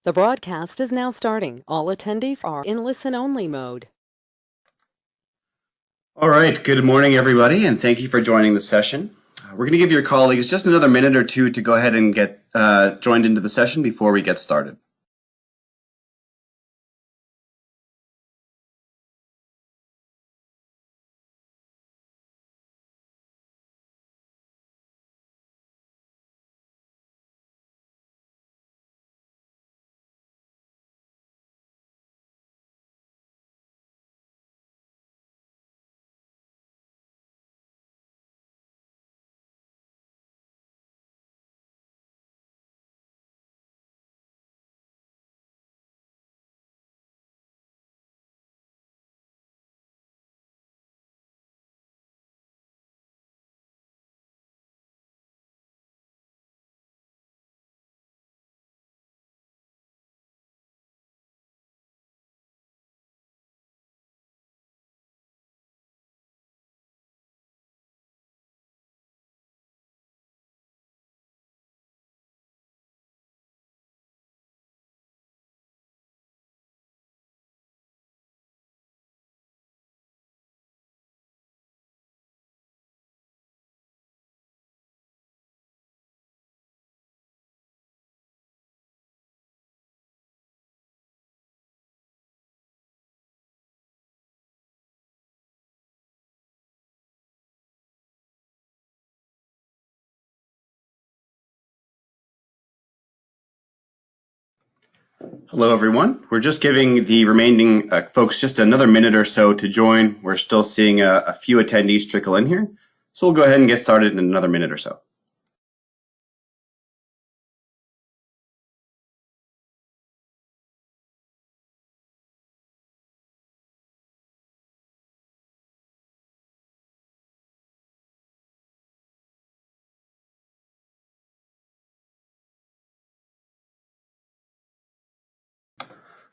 The broadcast is now starting. All attendees are in listen-only mode. All right, good morning, everybody, and thank you for joining the session. We're going to give your colleagues just another minute or two to go ahead and get joined into the session before we get started. Hello, everyone. We're just giving the remaining folks just another minute or so to join. We're still seeing a few attendees trickle in here, so we'll go ahead and get started in another minute or so.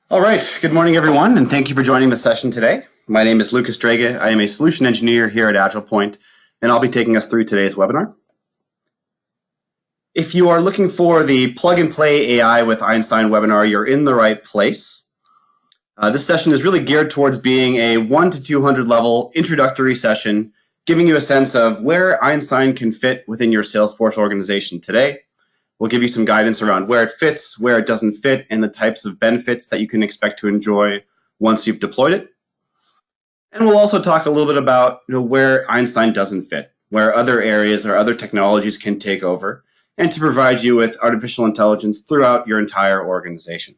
All right, good morning, everyone, and thank you for joining the session today. My name is Lucas Drege. I am a solution engineer here at AgilePoint, and I'll be taking us through today's webinar. If you are looking for the plug-and-play AI with Einstein webinar, you're in the right place. This session is really geared towards being a 1 to 200 level introductory session, giving you a sense of where Einstein can fit within your Salesforce organization today. We'll give you some guidance around where it fits, where it doesn't fit, and the types of benefits that you can expect to enjoy once you've deployed it. And we'll also talk a little bit about where Einstein doesn't fit, where other areas or other technologies can take over, and to provide you with artificial intelligence throughout your entire organization.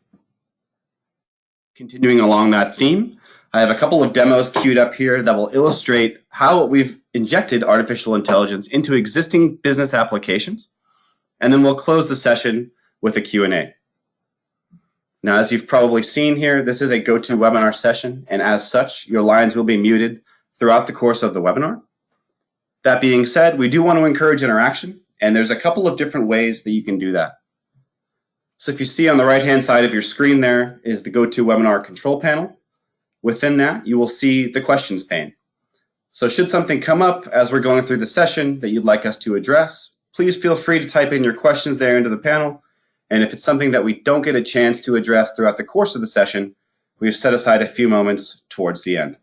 Continuing along that theme, I have a couple of demos queued up here that will illustrate how we've injected artificial intelligence into existing business applications, and then we'll close the session with a Q&A. Now, as you've probably seen here, this is a GoToWebinar session, and as such, your lines will be muted throughout the course of the webinar. That being said, we do want to encourage interaction, and there's a couple of different ways that you can do that. So if you see on the right-hand side of your screen there is the GoToWebinar control panel. Within that, you will see the questions pane. So should something come up as we're going through the session that you'd like us to address, please feel free to type in your questions there into the panel. And if it's something that we don't get a chance to address throughout the course of the session, we've set aside a few moments towards the end.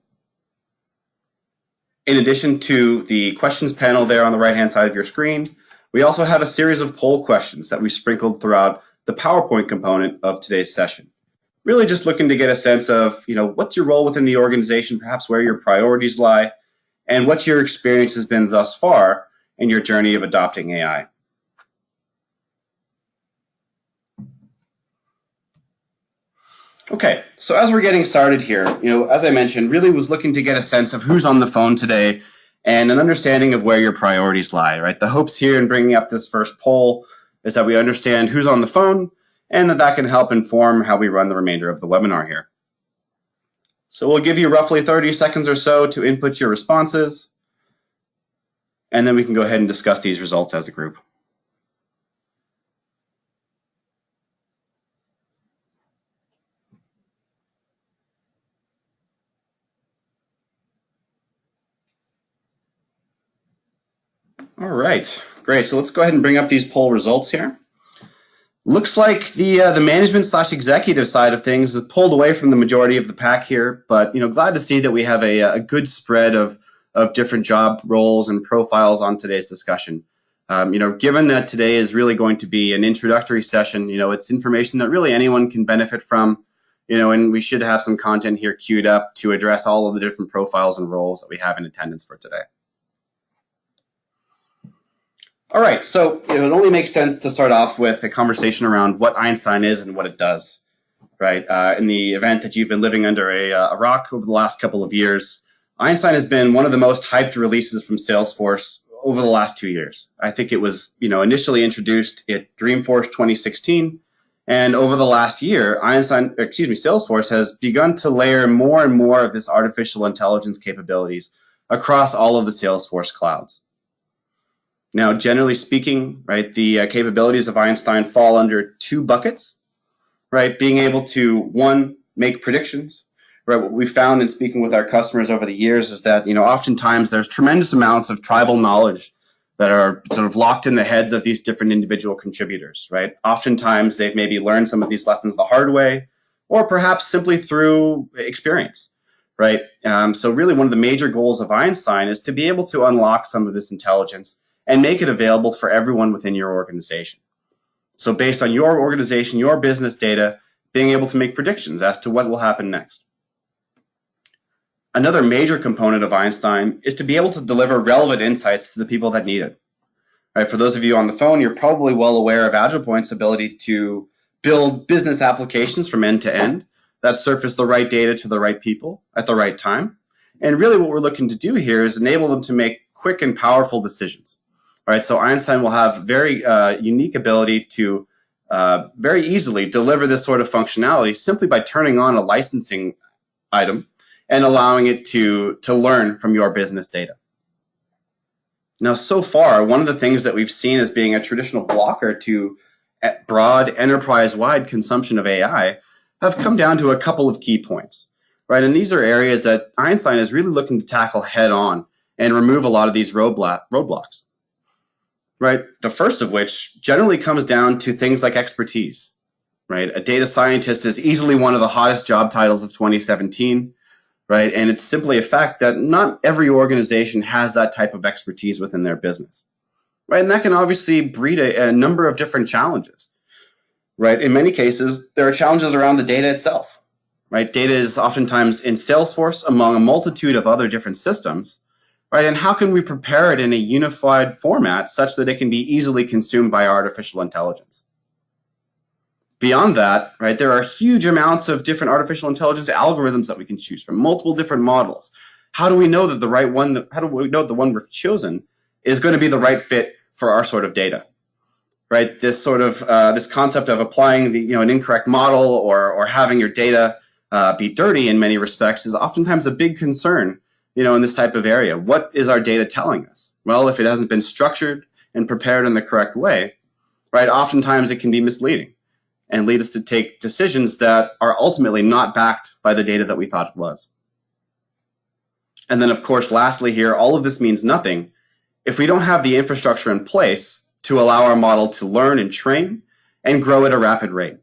In addition to the questions panel there on the right-hand side of your screen, we also have a series of poll questions that we sprinkled throughout the PowerPoint component of today's session. Really just looking to get a sense of, what's your role within the organization, perhaps where your priorities lie, and what your experience has been thus far in your journey of adopting AI. Okay, so as we're getting started here, as I mentioned, really was looking to get a sense of who's on the phone today and an understanding of where your priorities lie, right? The hopes here in bringing up this first poll is that we understand who's on the phone and that can help inform how we run the remainder of the webinar here. So we'll give you roughly 30 seconds or so to input your responses, and then we can go ahead and discuss these results as a group. All right, great. So let's go ahead and bring up these poll results here. Looks like the management / executive side of things is pulled away from the majority of the pack here, but glad to see that we have a good spread of different job roles and profiles on today's discussion. Given that today is really going to be an introductory session, it's information that really anyone can benefit from, and we should have some content here queued up to address all of the different profiles and roles that we have in attendance for today. All right, so it would only make sense to start off with a conversation around what Einstein is and what it does, right? In the event that you've been living under a rock over the last couple of years, Einstein has been one of the most hyped releases from Salesforce over the last 2 years. I think it was, initially introduced at Dreamforce 2016, and over the last year, Salesforce has begun to layer more and more of this artificial intelligence capabilities across all of the Salesforce clouds. Now, generally speaking, right, the capabilities of Einstein fall under two buckets, right? Being able to, one, make predictions, right? What we found in speaking with our customers over the years is that, oftentimes there's tremendous amounts of tribal knowledge that are sort of locked in the heads of these different individual contributors, right? Oftentimes they've maybe learned some of these lessons the hard way, or perhaps simply through experience, right? So really one of the major goals of Einstein is to be able to unlock some of this intelligence and make it available for everyone within your organization. So based on your organization, your business data, being able to make predictions as to what will happen next. Another major component of Einstein is to be able to deliver relevant insights to the people that need it. Right, for those of you on the phone, you're probably well aware of AgilePoint's ability to build business applications from end to end that surface the right data to the right people at the right time. And really what we're looking to do here is enable them to make quick and powerful decisions. All right, so Einstein will have very unique ability to very easily deliver this sort of functionality simply by turning on a licensing item and allowing it to learn from your business data. Now, so far, one of the things that we've seen as being a traditional blocker to broad enterprise-wide consumption of AI have come down to a couple of key points, right? And these are areas that Einstein is really looking to tackle head on and remove a lot of these roadblocks. Right, the first of which generally comes down to things like expertise, right? A data scientist is easily one of the hottest job titles of 2017, right? And it's simply a fact that not every organization has that type of expertise within their business, right? And that can obviously breed a number of different challenges, right? In many cases, there are challenges around the data itself, right? Data is oftentimes in Salesforce among a multitude of other different systems, right? And how can we prepare it in a unified format such that it can be easily consumed by artificial intelligence? Beyond that, right, there are huge amounts of different artificial intelligence algorithms that we can choose from, multiple different models. How do we know that the right one, how do we know the one we've chosen is going to be the right fit for our sort of data? Right? This sort of this concept of applying the an incorrect model or having your data be dirty in many respects is oftentimes a big concern in this type of area. What is our data telling us? Well, if it hasn't been structured and prepared in the correct way, right, oftentimes it can be misleading and lead us to take decisions that are ultimately not backed by the data that we thought it was. And then, of course, lastly here, all of this means nothing if we don't have the infrastructure in place to allow our model to learn and train and grow at a rapid rate,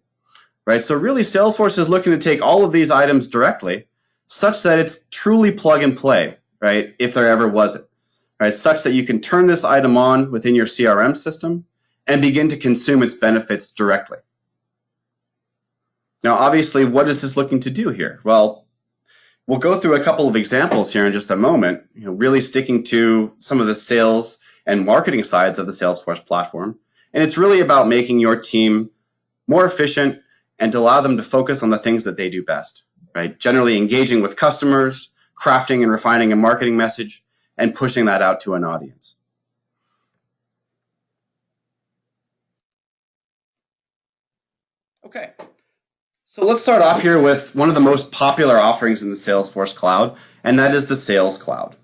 right? So really, Salesforce is looking to take all of these items directly such that it's truly plug and play, right, if there ever was it, right, such that you can turn this item on within your CRM system and begin to consume its benefits directly. Now, obviously, what is this looking to do here? Well, we'll go through a couple of examples here in just a moment, really sticking to some of the sales and marketing sides of the Salesforce platform. And it's really about making your team more efficient and to allow them to focus on the things that they do best. Right? Generally engaging with customers, crafting and refining a marketing message, and pushing that out to an audience. Okay, so let's start off here with one of the most popular offerings in the Salesforce cloud, and that is the Sales Cloud.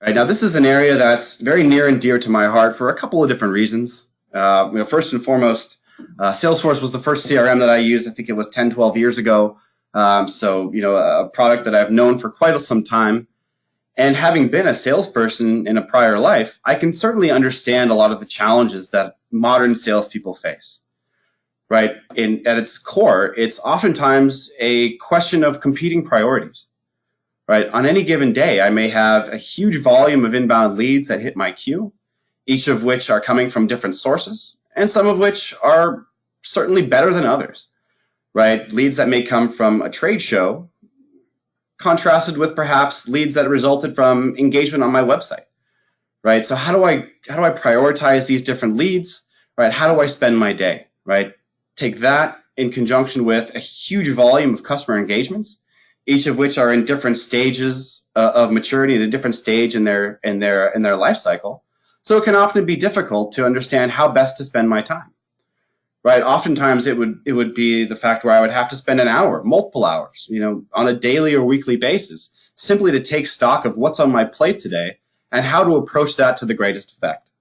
Right, now, this is an area that's very near and dear to my heart for a couple of different reasons. First and foremost, Salesforce was the first CRM that I used. I think it was 10, 12 years ago. So, a product that I've known for quite some time. And having been a salesperson in a prior life, I can certainly understand a lot of the challenges that modern salespeople face. right? At its core, it's oftentimes a question of competing priorities, right? On any given day, I may have a huge volume of inbound leads that hit my queue, each of which are coming from different sources, and some of which are certainly better than others, right? Leads that may come from a trade show, contrasted with perhaps leads that resulted from engagement on my website, right? So how do I prioritize these different leads, right? How do I spend my day, right? Take that in conjunction with a huge volume of customer engagements, each of which are in different stages of maturity, at a different stage in their life cycle. So it can often be difficult to understand how best to spend my time, right? Oftentimes it would be the fact where I would have to spend an hour, multiple hours, on a daily or weekly basis, simply to take stock of what's on my plate today and how to approach that to the greatest effect.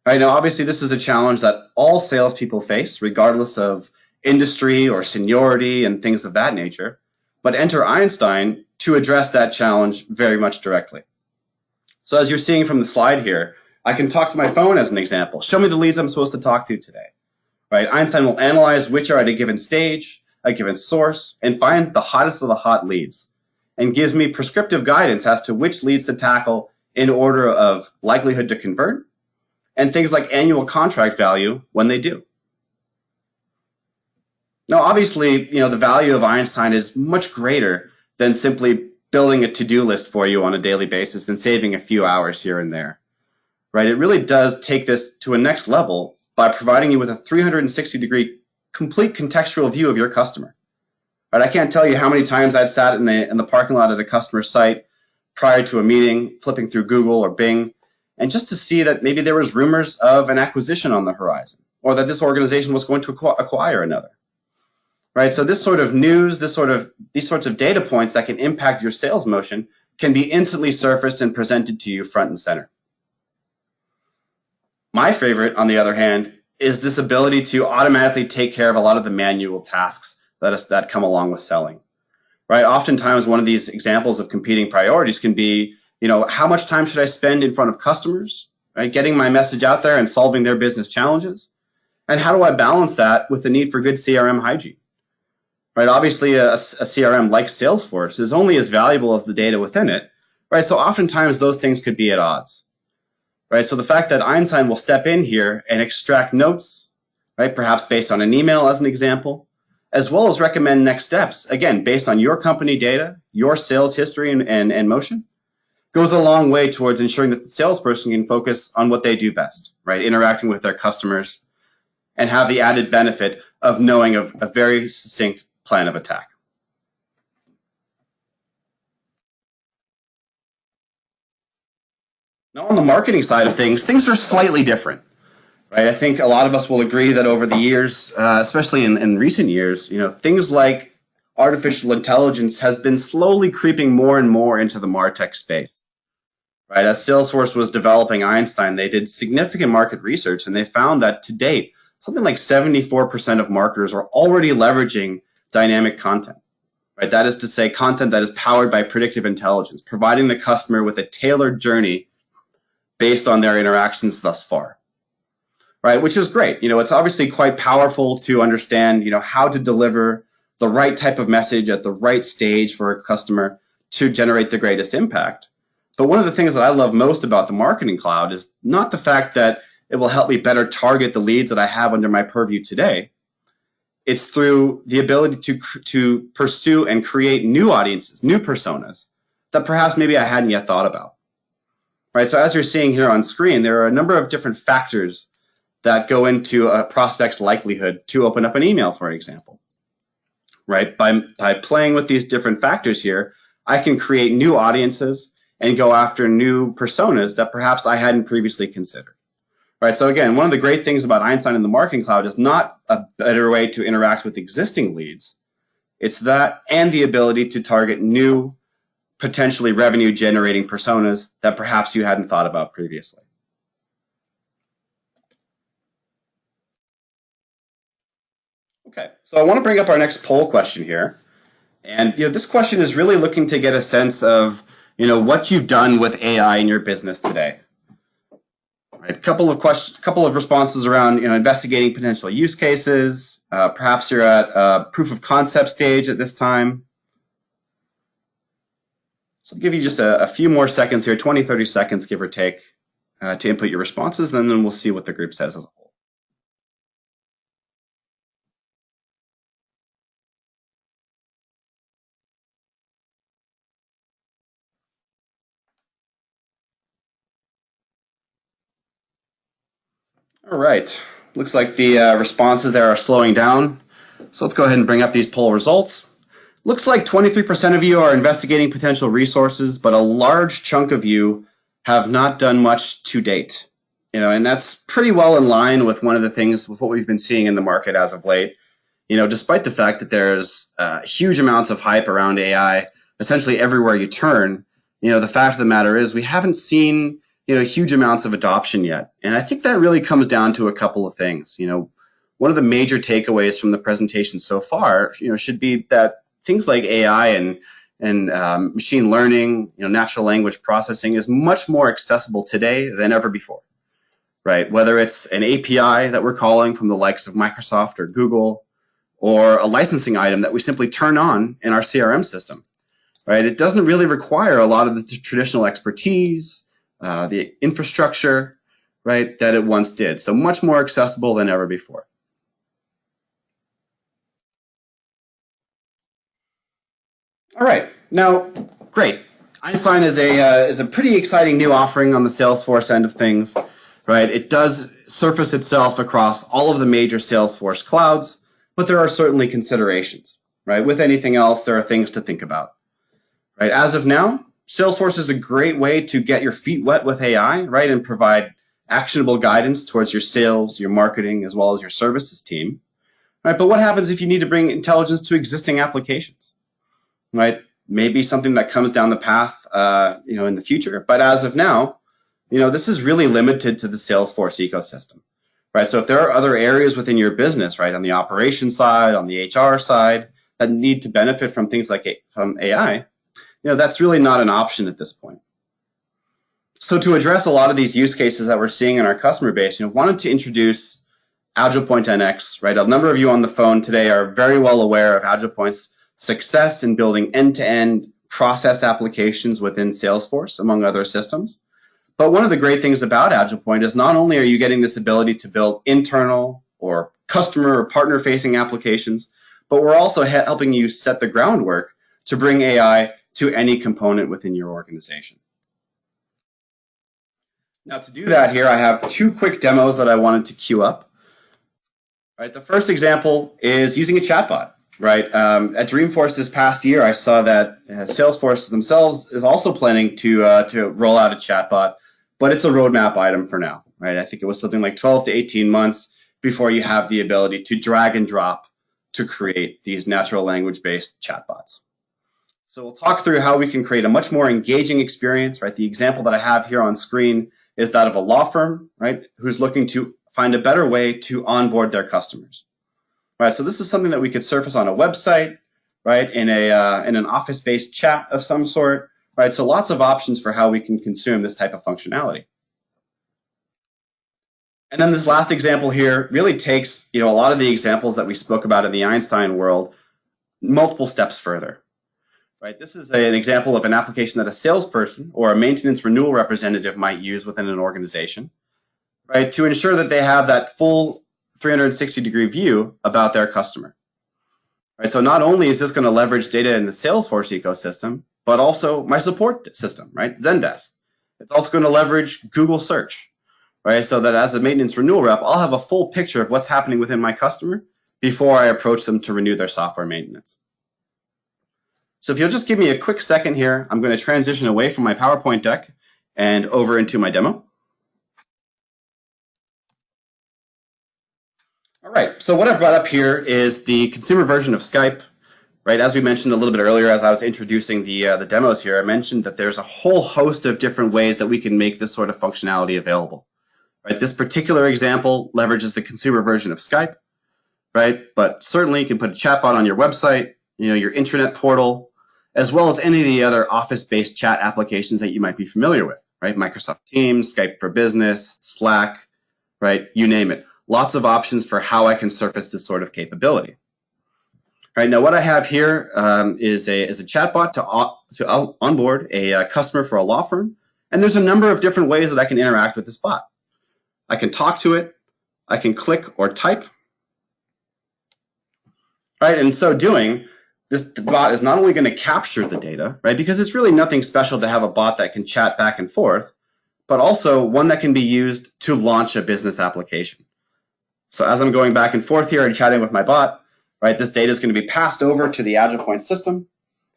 Right, now, obviously, this is a challenge that all salespeople face, regardless of industry or seniority and things of that nature. But enter Einstein to address that challenge very much directly. So as you're seeing from the slide here, I can talk to my phone as an example. Show me the leads I'm supposed to talk to today. Right? Einstein will analyze which are at a given stage, a given source, and finds the hottest of the hot leads, and gives me prescriptive guidance as to which leads to tackle in order of likelihood to convert, and things like annual contract value when they do. Now, obviously, the value of Einstein is much greater than simply building a to-do list for you on a daily basis and saving a few hours here and there. Right? It really does take this to a next level by providing you with a 360-degree complete contextual view of your customer. Right? I can't tell you how many times I'd sat in the parking lot at a customer site prior to a meeting, flipping through Google or Bing, and just to see that maybe there was rumors of an acquisition on the horizon, or that this organization was going to acquire another. Right? So this sort of news, these sorts of data points that can impact your sales motion can be instantly surfaced and presented to you front and center. My favorite, on the other hand, is this ability to automatically take care of a lot of the manual tasks that come along with selling. Right? Oftentimes, one of these examples of competing priorities can be, how much time should I spend in front of customers, right? Getting my message out there and solving their business challenges? And how do I balance that with the need for good CRM hygiene? Right? Obviously, a CRM like Salesforce is only as valuable as the data within it, right? So oftentimes those things could be at odds. Right? So the fact that Einstein will step in here and extract notes, right, perhaps based on an email as an example, as well as recommend next steps, again, based on your company data, your sales history and motion, goes a long way towards ensuring that the salesperson can focus on what they do best, right, interacting with their customers, and have the added benefit of knowing of a very succinct plan of attack. Now, on the marketing side of things are slightly different. Right? I think a lot of us will agree that over the years, especially in recent years, things like artificial intelligence has been slowly creeping more and more into the MarTech space. Right? As Salesforce was developing Einstein, they did significant market research, and they found that to date, something like 74% of marketers are already leveraging dynamic content. Right? That is to say, content that is powered by predictive intelligence, providing the customer with a tailored journey based on their interactions thus far. Right, which is great. It's obviously quite powerful to understand, how to deliver the right type of message at the right stage for a customer to generate the greatest impact. But one of the things that I love most about the Marketing Cloud is not the fact that it will help me better target the leads that I have under my purview today. It's through the ability to pursue and create new audiences, new personas that perhaps maybe I hadn't yet thought about. Right, so as you're seeing here on screen, there are a number of different factors that go into a prospect's likelihood to open up an email, for example. Right? By playing with these different factors here, I can create new audiences and go after new personas that perhaps I hadn't previously considered. Right? So again, one of the great things about Einstein and the Marketing Cloud is not a better way to interact with existing leads. It's that and the ability to target new, potentially revenue-generating personas that perhaps you hadn't thought about previously. Okay, so I want to bring up our next poll question here. And this question is really looking to get a sense of what you've done with AI in your business today. Right, couple of responses around investigating potential use cases. Perhaps you're at a proof of concept stage at this time. So I'll give you just a few more seconds here, 20, 30 seconds, give or take, to input your responses, and then we'll see what the group says as a whole. All right, looks like the responses there are slowing down. So let's go ahead and bring up these poll results. Looks like 23% of you are investigating potential resources, but a large chunk of you have not done much to date. And that's pretty well in line with one of the things with what we've been seeing in the market as of late. Despite the fact that there's huge amounts of hype around AI, essentially everywhere you turn, the fact of the matter is we haven't seen huge amounts of adoption yet. And I think that really comes down to a couple of things. One of the major takeaways from the presentation so far, should be that things like AI and machine learning, natural language processing is much more accessible today than ever before, right? Whether it's an API that we're calling from the likes of Microsoft or Google, or a licensing item that we simply turn on in our CRM system, right? It doesn't really require a lot of the traditional expertise, the infrastructure, right, that it once did. So much more accessible than ever before. All right, now, great. Einstein is a pretty exciting new offering on the Salesforce end of things, right? It does surface itself across all of the major Salesforce clouds, but there are certainly considerations, right? With anything else, there are things to think about, right? As of now, Salesforce is a great way to get your feet wet with AI, right, and provide actionable guidance towards your sales, your marketing, as well as your services team, right? But what happens if you need to bring intelligence to existing applications, right? Maybe something that comes down the path, in the future. But as of now, this is really limited to the Salesforce ecosystem. Right, so if there are other areas within your business, right, on the operations side, on the HR side, that need to benefit from things like from AI, that's really not an option at this point. So to address a lot of these use cases that we're seeing in our customer base, wanted to introduce AgilePoint NX, right? A number of you on the phone today are very well aware of AgilePoint's success in building end-to-end process applications within Salesforce, among other systems. But one of the great things about AgilePoint is not only are you getting this ability to build internal or customer or partner-facing applications, but we're also helping you set the groundwork to bring AI to any component within your organization. Now, to do that here, I have two quick demos that I wanted to queue up. Right, the first example is using a chatbot. Right, at Dreamforce this past year, I saw that Salesforce themselves is also planning to roll out a chatbot, but it's a roadmap item for now. Right, I think it was something like 12 to 18 months before you have the ability to drag and drop to create these natural language-based chatbots. So we'll talk through how we can create a much more engaging experience. Right, the example that I have here on screen is that of a law firm, right, who's looking to find a better way to onboard their customers. Right, so this is something that we could surface on a website, right, in an office-based chat of some sort, right? So lots of options for how we can consume this type of functionality. And then this last example here really takes a lot of the examples that we spoke about in the Einstein world multiple steps further. Right, this is an example of an application that a salesperson or a maintenance renewal representative might use within an organization, right, to ensure that they have that full 360-degree view about their customer. Right, so not only is this going to leverage data in the Salesforce ecosystem, but also my support system, right, Zendesk. It's also going to leverage Google Search, right, so that as a maintenance renewal rep, I'll have a full picture of what's happening within my customer before I approach them to renew their software maintenance. So if you'll just give me a quick second here, I'm going to transition away from my PowerPoint deck and over into my demo. All right, so what I've brought up here is the consumer version of Skype. Right, as we mentioned a little bit earlier, as I was introducing the demos here, I mentioned that there's a whole host of different ways that we can make this sort of functionality available. Right, this particular example leverages the consumer version of Skype, right? But certainly you can put a chatbot on your website, your intranet portal, as well as any of the other office-based chat applications that you might be familiar with. right? Microsoft Teams, Skype for Business, Slack, right? You name it. Lots of options for how I can surface this sort of capability. Right, now what I have here is a chatbot to onboard a customer for a law firm. And there's a number of different ways that I can interact with this bot. I can talk to it, I can click or type. Right, and in so doing, this bot is not only going to capture the data, right, because it's really nothing special to have a bot that can chat back and forth, but also one that can be used to launch a business application. So as I'm going back and forth here and chatting with my bot, right, this data is going to be passed over to the AgilePoint system,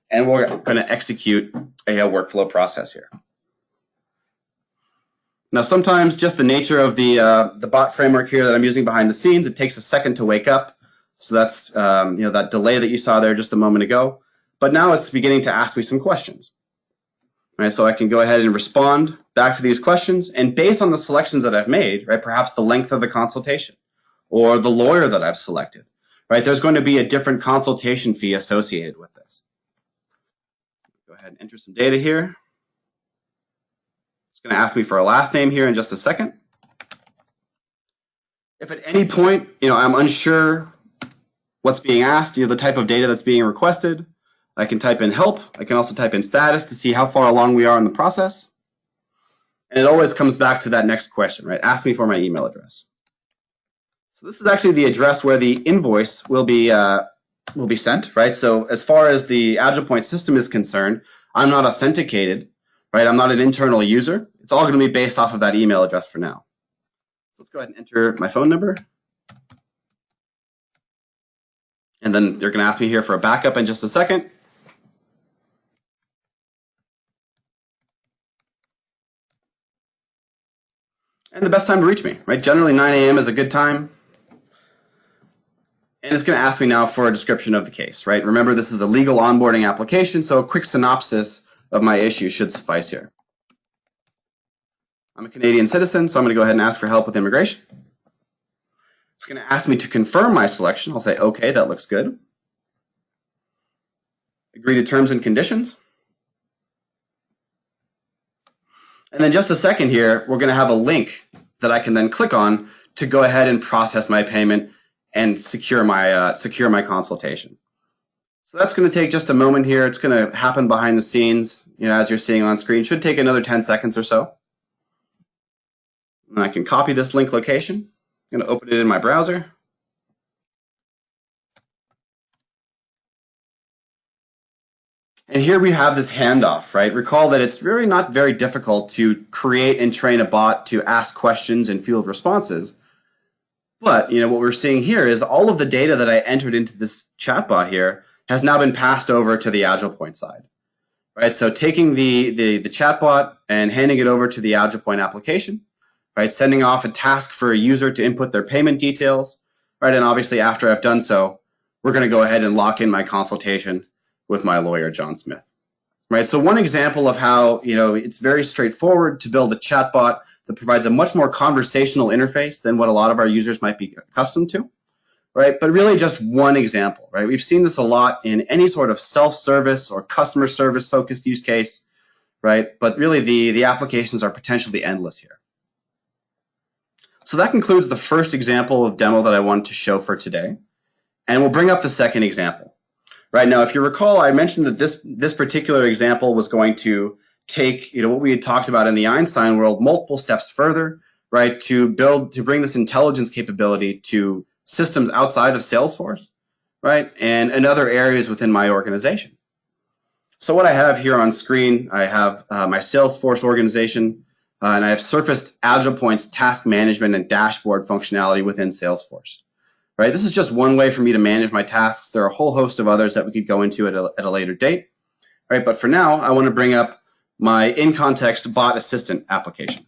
and we're going to execute a workflow process here. Now, sometimes just the nature of the bot framework here that I'm using behind the scenes, it takes a second to wake up. So that's that delay that you saw there just a moment ago. But now it's beginning to ask me some questions. Right, so I can go ahead and respond back to these questions, and based on the selections that I've made, right, perhaps the length of the consultation or the lawyer that I've selected, right, there's going to be a different consultation fee associated with this. Go ahead and enter some data here. It's going to ask me for a last name here in just a second. If at any point, I'm unsure what's being asked, the type of data that's being requested, I can type in help. I can also type in status to see how far along we are in the process. And it always comes back to that next question, right? Ask me for my email address. So this is actually the address where the invoice will be sent, right? So as far as the AgilePoint system is concerned, I'm not authenticated, right? I'm not an internal user. It's all going to be based off of that email address for now. So let's go ahead and enter my phone number. And then they're going to ask me here for a backup in just a second. And the best time to reach me, right? Generally 9 a.m. is a good time. And it's going to ask me now for a description of the case, right? Remember, this is a legal onboarding application, so a quick synopsis of my issue should suffice here. I'm a Canadian citizen, so I'm going to go ahead and ask for help with immigration. It's going to ask me to confirm my selection. I'll say, okay, that looks good. Agree to terms and conditions. And then just a second here, we're going to have a link that I can then click on to go ahead and process my payment and secure my consultation. So that's going to take just a moment here. It's going to happen behind the scenes, as you're seeing on screen. It should take another 10 seconds or so. And I can copy this link location. I'm going to open it in my browser. And here we have this handoff, right? Recall that it's really not very difficult to create and train a bot to ask questions and field responses. But what we're seeing here is all of the data that I entered into this chatbot here has now been passed over to the AgilePoint side, right? So taking the chatbot and handing it over to the AgilePoint application, right? Sending off a task for a user to input their payment details, right? And obviously after I've done so, we're going to go ahead and lock in my consultation with my lawyer, John Smith, right? So one example of how, it's very straightforward to build a chatbot that provides a much more conversational interface than what a lot of our users might be accustomed to, right? But really just one example, right? We've seen this a lot in any sort of self-service or customer service focused use case, right? But really the applications are potentially endless here. So that concludes the first example of demo that I wanted to show for today. And we'll bring up the second example. Right now, if you recall, I mentioned that this particular example was going to take what we had talked about in the Einstein world multiple steps further, right, to bring this intelligence capability to systems outside of Salesforce, right, and in other areas within my organization. So what I have here on screen, I have my Salesforce organization, and I have surfaced AgilePoint's task management and dashboard functionality within Salesforce. Right, this is just one way for me to manage my tasks. There are a whole host of others that we could go into at a later date. Right, but for now, I want to bring up my in-context bot assistant application.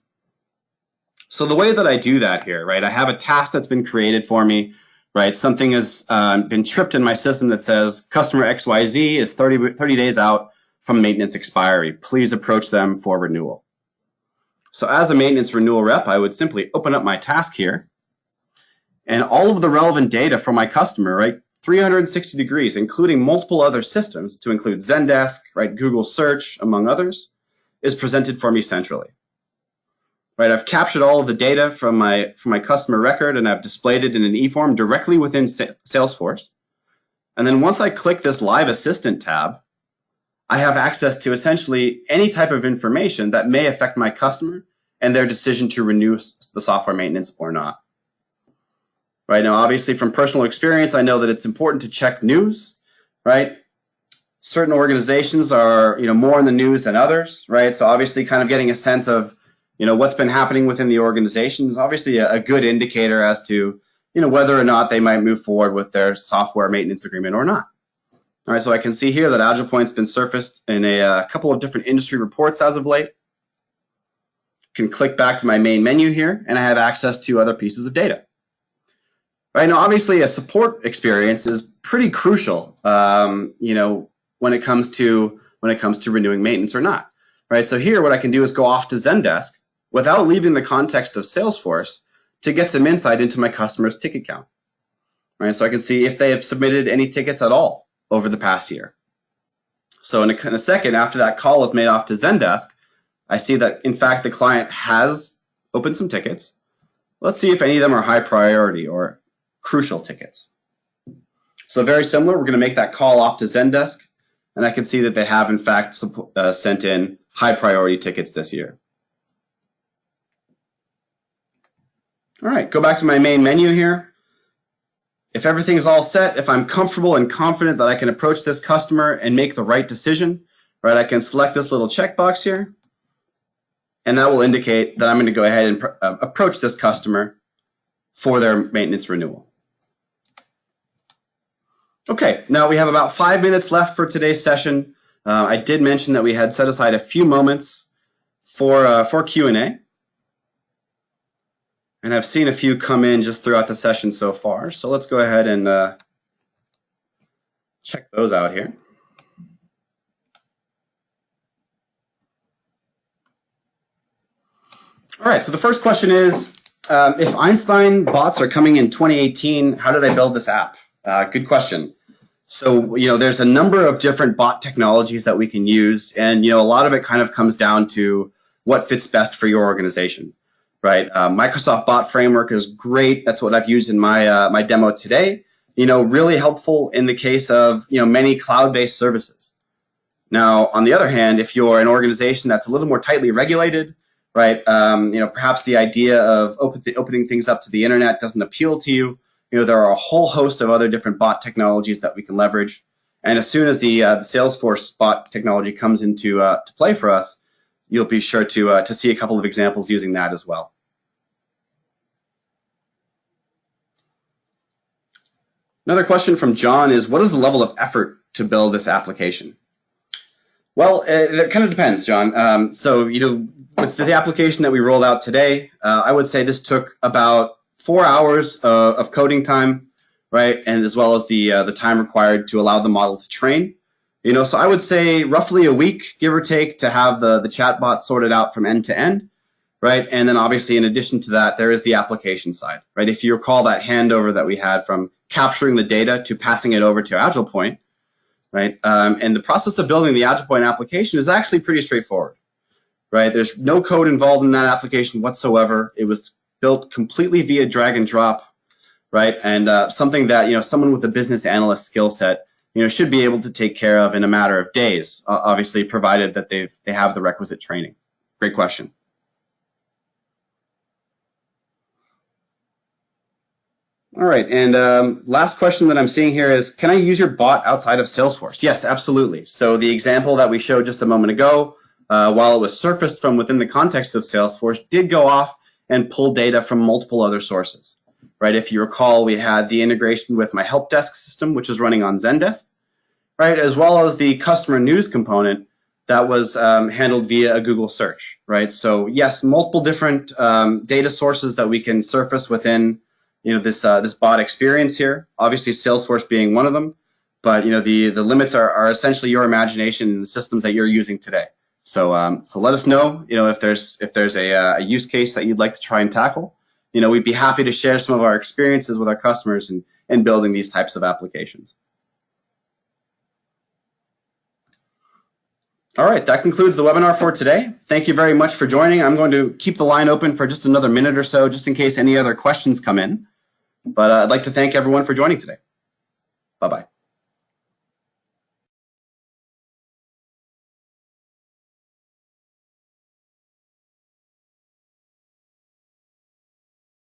So the way that I do that here, right, I have a task that's been created for me. Right, something has been tripped in my system that says customer XYZ is 30 days out from maintenance expiry. Please approach them for renewal. So as a maintenance renewal rep, I would simply open up my task here. And all of the relevant data for my customer, right, 360 degrees, including multiple other systems to include Zendesk, right, Google Search, among others, is presented for me centrally. right? I've captured all of the data from my customer record and I've displayed it in an eForm directly within Salesforce. And then once I click this Live Assistant tab, I have access to essentially any type of information that may affect my customer and their decision to renew the software maintenance or not. Right now, obviously from personal experience, I know that it's important to check news, right? Certain organizations are, more in the news than others, right? So obviously kind of getting a sense of, what's been happening within the organization is obviously a good indicator as to, whether or not they might move forward with their software maintenance agreement or not. All right, so I can see here that AgilePoint's been surfaced in a couple of different industry reports as of late. Can click back to my main menu here, and I have access to other pieces of data. Right now, obviously, a support experience is pretty crucial, when it comes to renewing maintenance or not. Right. So here, what I can do is go off to Zendesk without leaving the context of Salesforce to get some insight into my customer's ticket count. Right. So I can see if they have submitted any tickets at all over the past year. So in a second, after that call is made off to Zendesk, I see that, in fact, the client has opened some tickets. Let's see if any of them are high priority or crucial tickets. So very similar, we're going to make that call off to Zendesk, and I can see that they have, in fact, sent in high priority tickets this year. All right, go back to my main menu here. If everything is all set, if I'm comfortable and confident that I can approach this customer and make the right decision, right, I can select this little checkbox here, and that will indicate that I'm going to go ahead and approach this customer for their maintenance renewal. Okay, now we have about 5 minutes left for today's session. I did mention that we had set aside a few moments for Q&A. And I've seen a few come in just throughout the session so far. So let's go ahead and check those out here. All right, so the first question is, if Einstein bots are coming in 2018, how did I build this app? Good question. So, there's a number of different bot technologies that we can use. And, a lot of it kind of comes down to what fits best for your organization. Right, Microsoft Bot Framework is great. That's what I've used in my my demo today. Really helpful in the case of many cloud-based services. Now, on the other hand, if you're an organization that's a little more tightly regulated, right, perhaps the idea of opening things up to the internet doesn't appeal to you. There are a whole host of other different bot technologies that we can leverage. And as soon as the Salesforce bot technology comes into to play for us, you'll be sure to see a couple of examples using that as well. Another question from John is, what is the level of effort to build this application? Well, it kind of depends, John. So, with the application that we rolled out today, I would say this took about 4 hours of coding time, right, and as well as the time required to allow the model to train. So I would say roughly a week, give or take, to have the chatbot sorted out from end to end, right? And then obviously in addition to that, there is the application side, right? If you recall that handover that we had from capturing the data to passing it over to AgilePoint, right? And the process of building the AgilePoint application is actually pretty straightforward, right? There's no code involved in that application whatsoever. It was built completely via drag and drop, right? And something that, someone with a business analyst skill set should be able to take care of in a matter of days, obviously, provided that they have the requisite training. Great question. All right, and last question that I'm seeing here is, can I use your bot outside of Salesforce? Yes, absolutely. So the example that we showed just a moment ago, while it was surfaced from within the context of Salesforce, did go off and pull data from multiple other sources. Right, if you recall, we had the integration with my help desk system, which is running on Zendesk, right, as well as the customer news component that was handled via a Google search, right? So yes, multiple different data sources that we can surface within, this bot experience here. Obviously, Salesforce being one of them, but the limits are essentially your imagination and the systems that you're using today. So so let us know, if there's a use case that you'd like to try and tackle. We'd be happy to share some of our experiences with our customers in building these types of applications. All right, that concludes the webinar for today. Thank you very much for joining. I'm going to keep the line open for just another minute or so, just in case any other questions come in. But I'd like to thank everyone for joining today. Bye-bye.